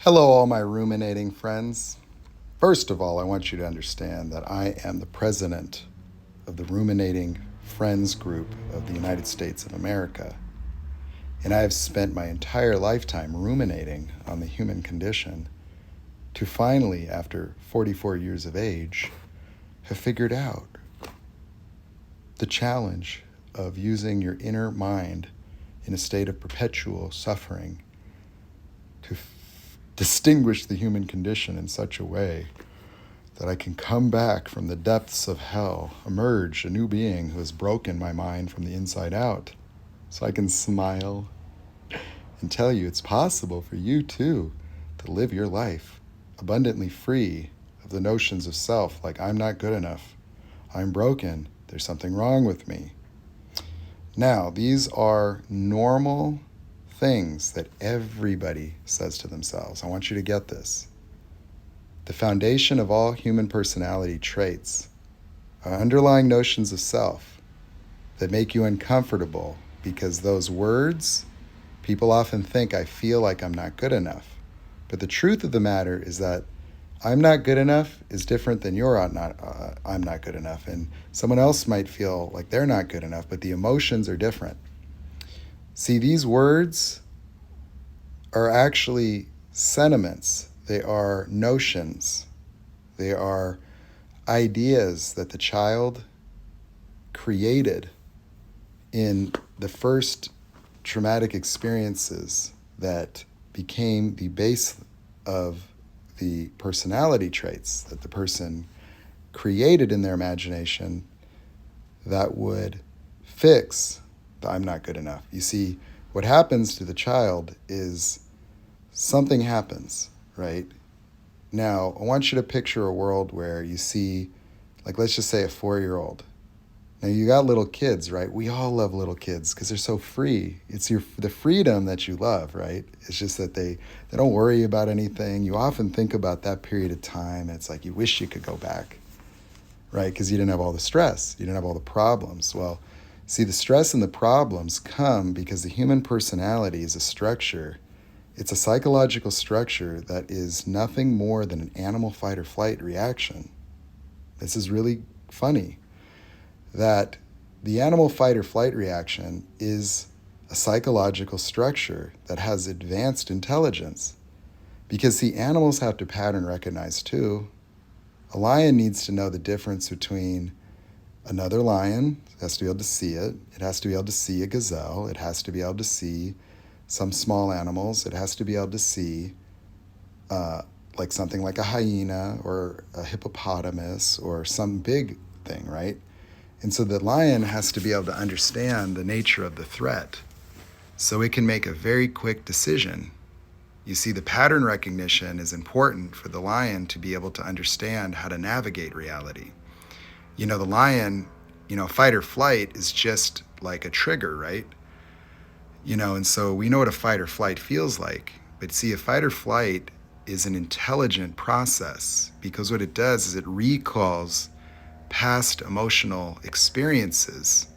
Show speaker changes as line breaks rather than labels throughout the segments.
Hello, all my ruminating friends. First of all, I want you to understand that I am the president of the Ruminating Friends Group of the United States of America, and I have spent my entire lifetime ruminating on the human condition to finally, after 44 years of age, have figured out the challenge of using your inner mind in a state of perpetual suffering to distinguish the human condition in such a way that I can come back from the depths of hell, emerge a new being who has broken my mind from the inside out, so I can smile and tell you it's possible for you too to live your life abundantly free of the notions of self, like I'm not good enough, I'm broken, there's something wrong with me. Now, these are normal things that everybody says to themselves. I want you to get this. The foundation of all human personality traits are underlying notions of self that make you uncomfortable because those words, people often think I feel like I'm not good enough. But the truth of the matter is that I'm not good enough is different than I'm not good enough. And someone else might feel like they're not good enough, but the emotions are different. See, these words are actually sentiments. They are notions. They are ideas that the child created in the first traumatic experiences that became the base of the personality traits that the person created in their imagination that would fix the I'm not good enough. You see, what happens to the child is something happens, right? Now, I want you to picture a world where you see, like, let's just say a 4-year-old. Now, you got little kids, right? We all love little kids because they're so free. It's the freedom that you love, right? It's just that they don't worry about anything. You often think about that period of time. It's like you wish you could go back, right? Because you didn't have all the stress. You didn't have all the problems. Well, see, the stress and the problems come because the human personality is a structure. It's a psychological structure that is nothing more than an animal fight or flight reaction. This is really funny. That the animal fight or flight reaction is a psychological structure that has advanced intelligence. Because, see, animals have to pattern recognize too. A lion needs to know the difference between another lion, it has to be able to see it. It has to be able to see a gazelle. It has to be able to see some small animals. It has to be able to see like something like a hyena or a hippopotamus or some big thing, right? And so the lion has to be able to understand the nature of the threat so it can make a very quick decision. You see, the pattern recognition is important for the lion to be able to understand how to navigate reality. You know, the lion, fight or flight is just like a trigger, right? And so we know what a fight or flight feels like. But see, a fight or flight is an intelligent process because what it does is it recalls past emotional experiences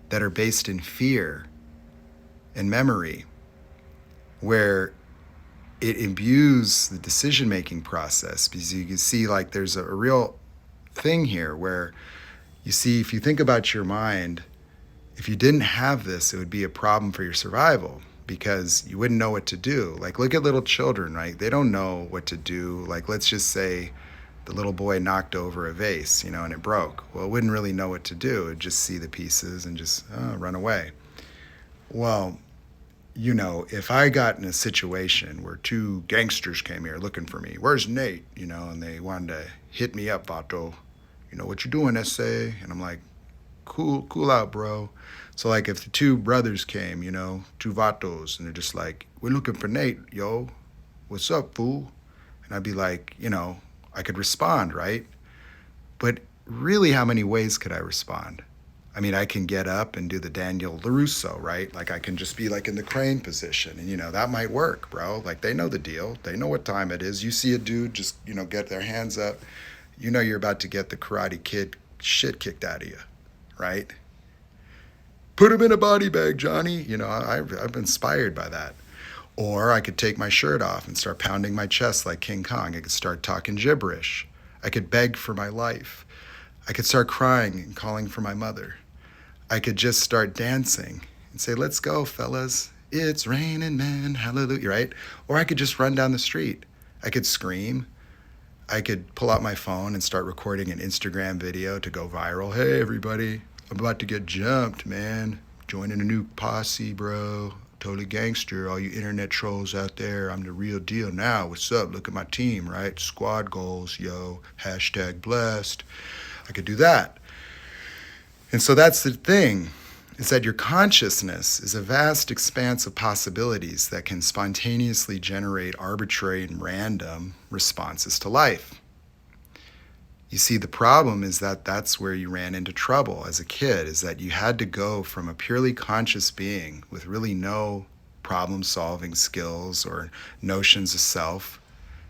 that are based in fear and memory, where it imbues the decision-making process. Because you can see, like, there's a real thing here where you see, if you think about your mind, if you didn't have this, it would be a problem for your survival because you wouldn't know what to do. Like, look at little children, right? They don't know what to do. Like, let's just say the little boy knocked over a vase, and it broke. Well, it wouldn't really know what to do. It'd just see the pieces and just run away. Well, if I got in a situation where 2 gangsters came here looking for me, where's Nate? And they wanted to hit me up, Vato. What you doing, SA? And I'm like, cool out, bro. So, like, if the 2 brothers came, 2 Vatos, and they're just like, we're looking for Nate, yo. What's up, fool? And I'd be like, I could respond, right? But really, how many ways could I respond? I mean, I can get up and do the Daniel LaRusso, right? Like, I can just be like in the crane position, and that might work, bro. Like, they know the deal. They know what time it is. You see a dude just, get their hands up. You're about to get the Karate Kid shit kicked out of you, right? Put him in a body bag, Johnny. I've been inspired by that. Or I could take my shirt off and start pounding my chest like King Kong. I could start talking gibberish. I could beg for my life. I could start crying and calling for my mother. I could just start dancing and say, let's go, fellas. It's raining men, hallelujah, right? Or I could just run down the street. I could scream. I could pull out my phone and start recording an Instagram video to go viral. Hey, everybody, I'm about to get jumped, man. Joining a new posse, bro. Totally gangster. All you internet trolls out there, I'm the real deal now. What's up? Look at my team, right? Squad goals, yo. Hashtag blessed. I could do that. And so that's the thing, is that your consciousness is a vast expanse of possibilities that can spontaneously generate arbitrary and random responses to life. You see, the problem is that that's where you ran into trouble as a kid, is that you had to go from a purely conscious being with really no problem-solving skills or notions of self,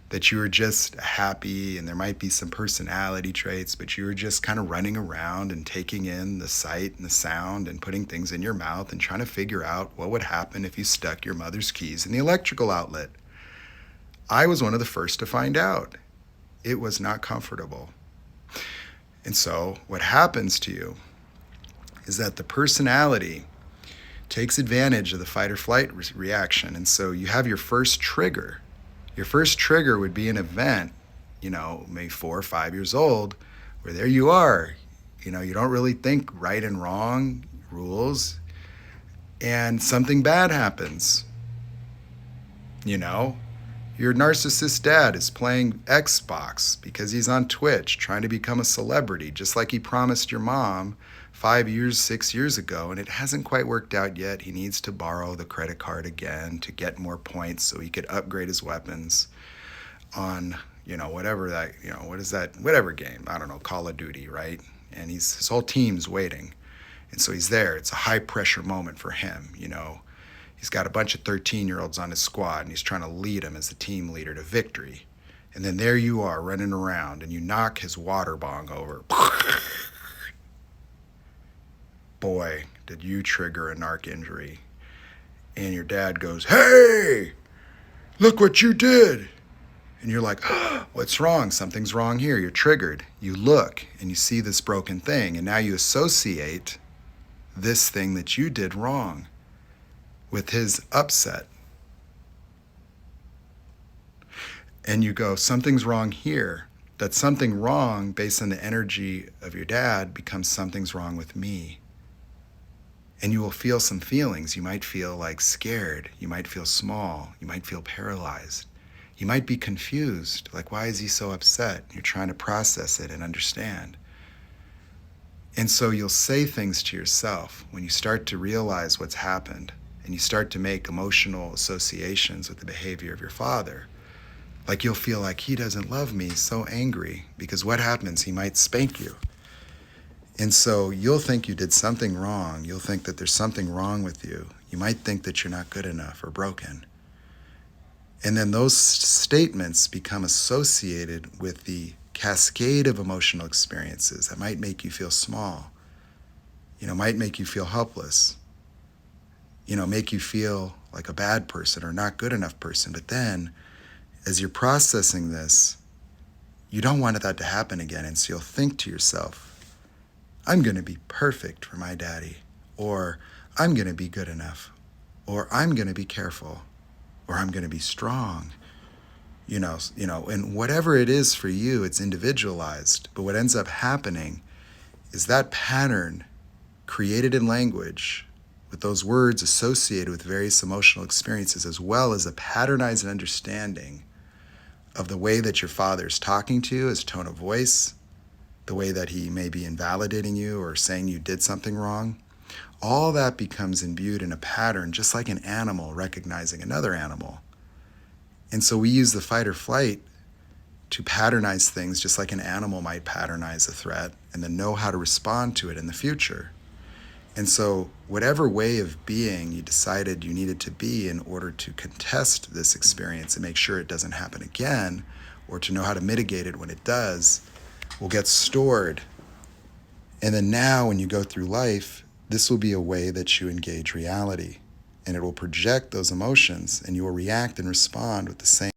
that you were just happy and there might be some personality traits, but you were just kind of running around and taking in the sight and the sound and putting things in your mouth and trying to figure out what would happen if you stuck your mother's keys in the electrical outlet. I was one of the first to find out. It was not comfortable. And so what happens to you is that the personality takes advantage of the fight or flight reaction. And so you have your first trigger. Your first trigger would be an event, maybe 4 or 5 years old, where there you are. You don't really think right and wrong rules, and something bad happens. Your narcissist dad is playing Xbox because he's on Twitch trying to become a celebrity, just like he promised your mom 5 years, 6 years ago, and it hasn't quite worked out yet. He needs to borrow the credit card again to get more points so he could upgrade his weapons on, whatever game, I don't know, Call of Duty, right? And his whole team's waiting. And so he's there. It's a high pressure moment for him, He's got a bunch of 13-year-olds on his squad, and he's trying to lead them as the team leader to victory. And then there you are running around, and you knock his water bong over. Boy, did you trigger a narc injury. And your dad goes, hey, look what you did. And you're like, oh, what's wrong? Something's wrong here. You're triggered. You look, and you see this broken thing, and now you associate this thing that you did wrong with his upset. And you go, something's wrong here. That something wrong based on the energy of your dad becomes something's wrong with me. And you will feel some feelings. You might feel like scared. You might feel small. You might feel paralyzed. You might be confused. Like, why is he so upset? You're trying to process it and understand. And so you'll say things to yourself when you start to realize what's happened. And you start to make emotional associations with the behavior of your father. Like you'll feel like he doesn't love me, so angry, because what happens? He might spank you. And so you'll think you did something wrong. You'll think that there's something wrong with you. You might think that you're not good enough or broken. And then those statements become associated with the cascade of emotional experiences that might make you feel small, might make you feel helpless, make you feel like a bad person or not good enough person. But then, as you're processing this, you don't want that to happen again. And so you'll think to yourself, I'm going to be perfect for my daddy, or I'm going to be good enough, or I'm going to be careful, or I'm going to be strong. And whatever it is for you, it's individualized. But what ends up happening is that pattern created in language, with those words associated with various emotional experiences, as well as a patternized understanding of the way that your father is talking to you, his tone of voice, the way that he may be invalidating you or saying you did something wrong, all that becomes imbued in a pattern, just like an animal recognizing another animal. And so we use the fight or flight to patternize things just like an animal might patternize a threat and then know how to respond to it in the future. And so whatever way of being you decided you needed to be in order to contest this experience and make sure it doesn't happen again, or to know how to mitigate it when it does, will get stored. And then now when you go through life, this will be a way that you engage reality. and it will project those emotions, and you will react and respond with the same